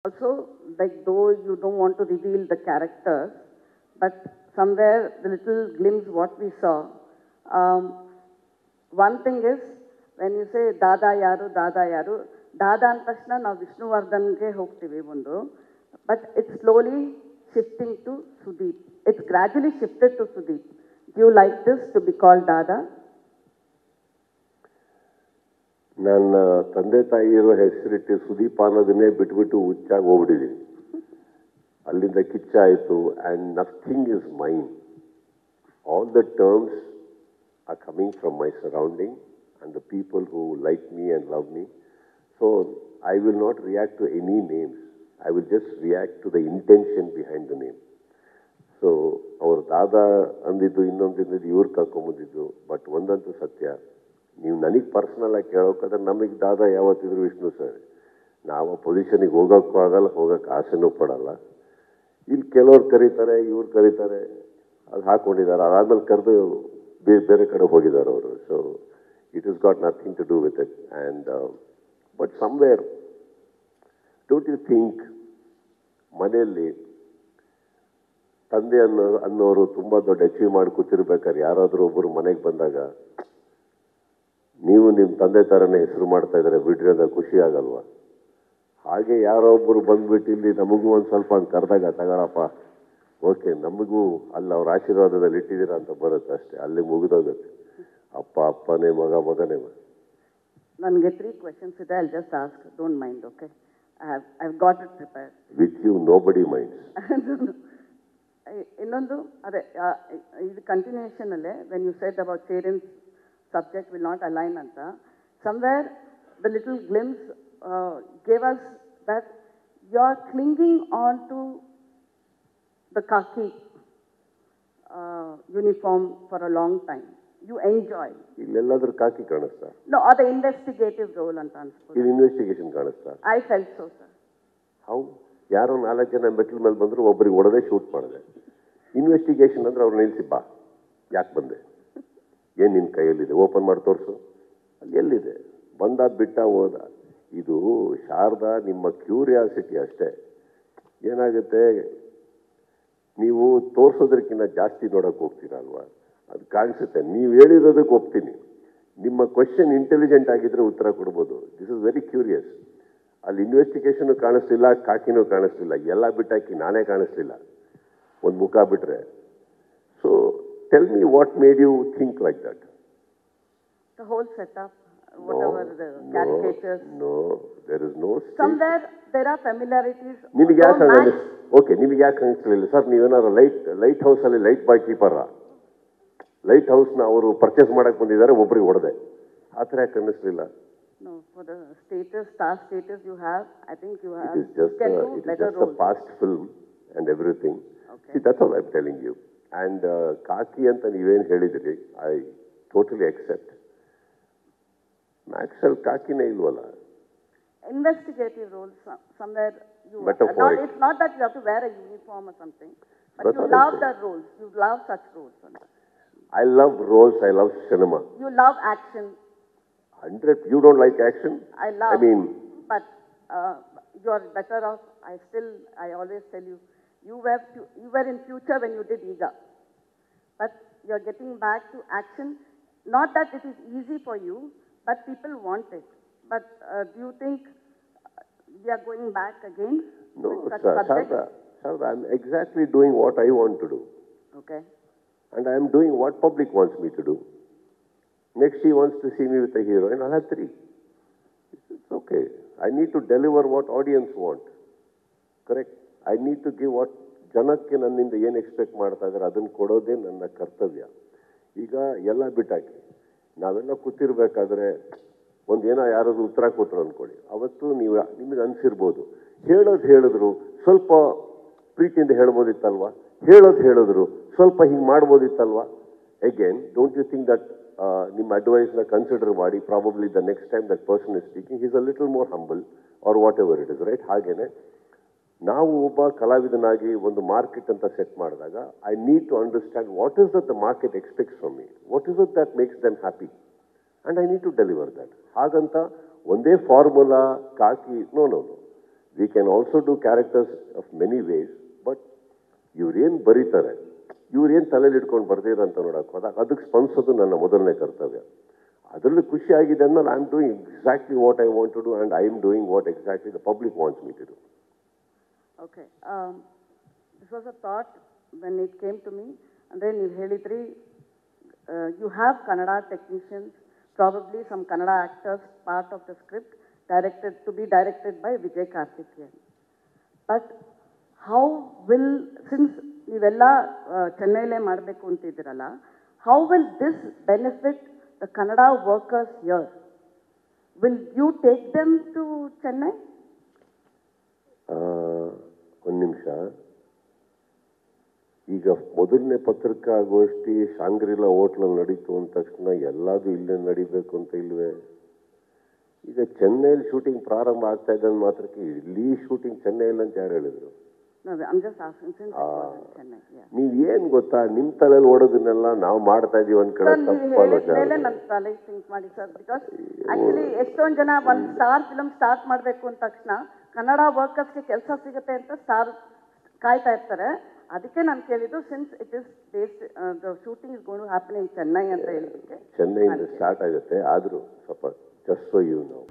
Also, like though you don't want to reveal the characters, but somewhere the little glimpse what we saw. One thing is when you say Dada Yaru, Dada and ತಕ್ಷಣ ನಾವು ವಿಷ್ಣುವರ್ಧನ್ಗೆ ಹೋಗ್ತೀವಿ ಒಂದು, but it's slowly shifting to Sudeep. It's gradually shifted to Sudeep. Do you like this to be called Dada? ನನ್ನ ತಂದೆ ತಾಯಿ ಇರೋ ಹೆಸರಿಟ್ಟು ಸುದೀಪ್ ಅನ್ನೋದನ್ನೇ ಬಿಟ್ಬಿಟ್ಟು ಹುಚ್ಚಾಗಿ ಹೋಗ್ಬಿಟ್ಟಿದ್ದೀನಿ. ಅಲ್ಲಿಂದ ಕಿಚ್ಚಾಯಿತು and nothing is mine. All the terms are coming from my surrounding and the people who like me and love me. So I will not react to any names. I will just react to the intention behind the name. So ಅವರು ದಾದಾ ಅಂದಿದ್ದು ಇನ್ನೊಂದಿದ್ದು ಇವ್ರು ಕರ್ಕೊಂಬಂದಿದ್ದು. But ಒಂದಂತೂ ಸತ್ಯ, ನೀವು ನನಗೆ personal ಆಗಿ ಕೇಳೋಕ್ಕಾದ್ರೆ ನಮಗೆ ದಾದಾ ಯಾವತ್ತಿದ್ರು Vishnu sir. ನಾವು ಆ ಪೊಸಿಷನಿಗೆ ಹೋಗೋಕ್ಕೂ ಆಗಲ್ಲ, ಹೋಗೋಕ್ಕೆ ಆಸೆನೂ ಪಡಲ್ಲ. ಇಲ್ಲಿ ಕೆಲವ್ರು ಕರೀತಾರೆ, ಇವ್ರು ಕರೀತಾರೆ, ಅದು ಹಾಕ್ಕೊಂಡಿದ್ದಾರೆ. ಅದಾದ್ಮೇಲೆ ಕರೆದು ಬೇರೆ ಕಡೆ ಹೋಗಿದ್ದಾರೆ ಅವರು. So it is got nothing to do with it. And but somewhere don't you think ಮನೆಯಲ್ಲಿ ತಂದೆ ಅನ್ನೋರು ತುಂಬ ದೊಡ್ಡ ಅಚೀವ್ ಮಾಡಿ ಕೂತಿರ್ಬೇಕಾದ್ರೆ ಯಾರಾದರೂ ಒಬ್ಬರು ಮನೆಗೆ ಬಂದಾಗ ನೀವು ನಿಮ್ಮ ತಂದೆ ಥರನೇ ಹೆಸರು ಮಾಡ್ತಾ ಇದ್ದಾರೆ ಬಿಡ್ರಿ ಅಂತ ಖುಷಿ ಆಗಲ್ವಾ? ಹಾಗೆ ಯಾರೋ ಒಬ್ಬರು ಬಂದ್ಬಿಟ್ಟು ಇಲ್ಲಿ ನಮಗೂ ಒಂದು ಸ್ವಲ್ಪ ಅಂತ ಕರೆದಾಗ ತಗೊಳಪ್ಪ, ಓಕೆ, ನಮಗೂ ಅಲ್ಲಿ ಅವ್ರ ಆಶೀರ್ವಾದದಲ್ಲಿ ಇಟ್ಟಿದ್ದೀರಾ ಅಂತ ಬರುತ್ತೆ ಅಷ್ಟೇ. ಅಲ್ಲಿ ಮುಗಿದೋಗುತ್ತೆ. ಅಪ್ಪ ಅಪ್ಪನೇ, ಮಗ ಮಗನೇ. ನನಗೆ 3 questions ಇದೆ. I'll just ask. Don't mind, okay? I've got it prepared. With you, nobody minds. ಇನ್ನೊಂದು ಅದೇ ಇದು ಕಂಟಿನ್ಯೂಷನ್ ಅಲ್ಲೇ ವೆನ್ ಯು ಸೆಡ್ ಅಬೌಟ್ ಸೇರಿನ್ಸ್ subject will not align anta, somewhere the little glimpse gave us that you are clinging on to the khaki uniform for a long time. You enjoy. Illelladru khaki kaanustha? No, the investigative role anta ansukodu. Idu investigation kaanustha? I felt so, sir. How? ಯಾರೋ 4 ಜನ ಮೆಟ್ಲ್ ಮೇಲೆ ಬಂದ್ರು, ಒಬ್ಬರಿಗೆ ಹೊಡೆದೇ shoot ಮಾಡಿದೆ. Investigation ಅಂದ್ರೆ ಅವ್ರು ನಿಲ್ಲಿಸಿ, ಬಾ, ಯಾಕೆ ಬಂದೆ, ಏನು ನಿನ್ನ ಕೈಯಲ್ಲಿದೆ, ಓಪನ್ ಮಾಡಿ ತೋರಿಸು, ಅಲ್ಲಿ ಎಲ್ಲಿದೆ, ಬಂದ ಬಿಟ್ಟ ಹೋದ. ಇದು ಶಾರದಾ ನಿಮ್ಮ ಕ್ಯೂರಿಯಾಸಿಟಿ ಅಷ್ಟೇ. ಏನಾಗುತ್ತೆ, ನೀವು ತೋರಿಸೋದಕ್ಕಿಂತ ಜಾಸ್ತಿ ನೋಡೋಕೆ ಹೋಗ್ತೀರಲ್ವಾ, ಅದು ಕಾಣಿಸುತ್ತೆ. ನೀವು ಹೇಳಿರೋದಕ್ಕೆ ಒಪ್ತೀನಿ. ನಿಮ್ಮ ಕ್ವೆಶನ್ ಇಂಟೆಲಿಜೆಂಟ್ ಆಗಿದ್ರೆ ಉತ್ತರ ಕೊಡ್ಬೋದು. This is very curious. ಅಲ್ಲಿ ಇನ್ವೆಸ್ಟಿಗೇಷನು ಕಾಣಿಸ್ಲಿಲ್ಲ, ಕಾಕಿನೂ ಕಾಣಿಸ್ಲಿಲ್ಲ, ಎಲ್ಲ ಬಿಟ್ಟಾಕಿ ನಾನೇ ಕಾಣಿಸ್ಲಿಲ್ಲ, ಒಂದು ಮುಖ ಬಿಟ್ರೆ. So tell me what made you think like that? The whole setup, whatever the caricatures. No, there is no stage. Somewhere there are familiarities. ನಿಮಗೆ ಯಾಕೆ ಓಕೆ, ನಿಮಗೆ ಯಾಕೆ ಅನಿಸ್ಲಿಲ್ಲ ಸರ್? ನೀವೇನಾದ್ರು ಲೈಟ್ ಹೌಸಲ್ಲಿ ಲೈಟ್ ಬಾಯ್ ಕೀಪರಾ? ಲೈಟ್ ಹೌಸ್ನ ಅವರು ಪರ್ಚೇಸ್ ಮಾಡಕ್ಕೆ ಬಂದಿದ್ದಾರೆ, ಒಬ್ಬರಿಗೆ ಹೊಡೆದೆ, ಆ ಥರ ಯಾಕೆ ಅನ್ನಿಸ್ಲಿಲ್ಲ? No, for the status, star status you have, I think you have. It is just a past film and everything. Okay. See, that's all I'm telling you. And khaki anta ನೀವೇನು ಹೇಳಿದ್ರಿ, I totally accept. Maxwell khakine ilwala. Investigative roles, somewhere you Metaphoric. It's not that you have to wear a uniform or something, but That's you love that roles. You love such roles. I love roles, I love cinema. You love action. 100. You don't like action? I mean, but you are better off. I always tell you, you were in future when you did Iga, but you are getting back to action. Not that it is easy for you, but people want it. But do you think we are going back again? No, with such subjects? Sharda, I'm exactly doing what I want to do. Okay. And I am doing what public wants me to do. Next, she wants to see me with a hero, and I'll have 3. It's okay. I need to deliver what audience want. Correct? I need to give what ಜನಕ್ಕೆ ನನ್ನಿಂದ ಏನು expect ಮಾಡ್ತಾ ಇದ್ದಾರೆ ಅದನ್ನು ಕೊಡೋದೇ ನನ್ನ ಕರ್ತವ್ಯ. ಈಗ ಎಲ್ಲ ಬಿಟ್ಟಾಕಿ ನಾವೆಲ್ಲ ಕೂತಿರ್ಬೇಕಾದ್ರೆ ಒಂದೇನೋ ಯಾರಾದ್ರು ಉತ್ತರ ಕೊಟ್ಟರು ಅಂದ್ಕೊಳ್ಳಿ, ಅವತ್ತು ನಿಮಗೆ ಅನಿಸಿರ್ಬೋದು, ಹೇಳಿದ್ರು ಸ್ವಲ್ಪ ಪ್ರೀತಿಯಿಂದ ಹೇಳ್ಬೋದಿತ್ತಲ್ವಾ, ಹೇಳಿದ್ರು ಸ್ವಲ್ಪ ಹಿಂಗೆ ಮಾಡ್ಬೋದಿತ್ತಲ್ವಾ. Again, don't you think that ನಿಮ್ಮ ಅಡ್ವೈಸ್ನ ಕನ್ಸಿಡರ್ ಮಾಡಿ probably the next time that person is speaking is a little more humble or whatever it is, right? ಹಾಗೇನೆ ನಾವು ಒಬ್ಬ ಕಲಾವಿದನಾಗಿ ಒಂದು ಮಾರ್ಕೆಟ್ ಅಂತ ಸೆಟ್ ಮಾಡಿದಾಗ I need to understand what is that the market expects from me, what is it that makes them happy, and I need to deliver that. ಹಾಗಂತ ಒಂದೇ formula khaki, no, we can also do characters of many ways, but ಇವ್ರೇನು ಬರೀತಾರೆ, ಇವ್ರೇನು ತಲೆಯಲ್ಲಿ ಇಟ್ಕೊಂಡು ಬರ್ದಿರ ಅಂತ ನೋಡೋಕೆ ಹೋದಾಗ ಅದಕ್ಕೆ ಸ್ಪಂದಿಸೋದು ನನ್ನ ಮೊದಲನೇ ಕರ್ತವ್ಯ. ಅದರಲ್ಲಿ ಖುಷಿ ಆಗಿದೆ ಅಂದಮೇಲೆ I am doing exactly what I want to do and I am doing what exactly the public wants me to do. Okay, this was a thought when it came to me. ಅಂದರೆ ನೀವು ಹೇಳಿದ್ರಿ, you have Kannada technicians, probably some Kannada actors part of the script to be directed by Vijay Karthikeyan. But how will, since ನೀವೆಲ್ಲ ಚೆನ್ನೈಲೇ ಮಾಡಬೇಕು ಅಂತಿದ್ದೀರಲ್ಲ, how will this benefit the Kannada workers here? Will you take them to Chennai? ಒಂದು ನಿಮಿಷ. ಈಗ ಮೊದಲನೇ ಪತ್ರಿಕಾಗೋಷ್ಠಿ Shangri-La ಹೋಟ್ಲಲ್ಲಿ ನಡೀತು ಅಂದ ತಕ್ಷಣ ಎಲ್ಲದೂ ಇಲ್ಲೇ ನಡಿಬೇಕು ಅಂತ ಇಲ್ವೇ? ಈಗ ಚೆನ್ನೈಲಿ ಶೂಟಿಂಗ್ ಪ್ರಾರಂಭ ಆಗ್ತಾ ಇದ್ದ ಮಾತ್ರಕ್ಕೆ ಇಲ್ಲಿ ಶೂಟಿಂಗ್ ಚೆನ್ನೈಲಿ ಅಂತ ಯಾರು ಹೇಳಿದ್ರು? ನೀವೇನ್ ಗೊತ್ತಾ, ನಿಮ್ ತಲೆಯಲ್ಲಿ ಓಡೋದನ್ನೆಲ್ಲ ನಾವು ಮಾಡ್ತಾ ಇದೀವಿ ಒಂದ್ ಕಡೆ ಎಷ್ಟೊಂದ್ ಜನ ಒಂದ್ ಸ್ಟಾರ್ ಫಿಲಮ್ ಸ್ಟಾರ್ಟ್ ಮಾಡ್ಬೇಕು ಅಂದ ತಕ್ಷಣ ಕನ್ನಡ ವರ್ಕರ್ಸ್ಗೆ ಕೆಲಸ ಸಿಗುತ್ತೆ ಅಂತ ಸ್ಟಾರ್ ಕಾಯ್ತಾ ಇರ್ತಾರೆ. ಅದಕ್ಕೆ ನಾನು ಕೇಳಿದ್ದು, since it is based the shooting is going to happen in Chennai ಅಂತ ಹೇಳಿದ್ದಕ್ಕೆ. ಚೆನ್ನೈಯಿಂದ ಸ್ಟಾರ್ಟ್ ಆಗುತ್ತೆ, ಆದ್ರೂ ಸ್ವಲ್ಪ just so you know.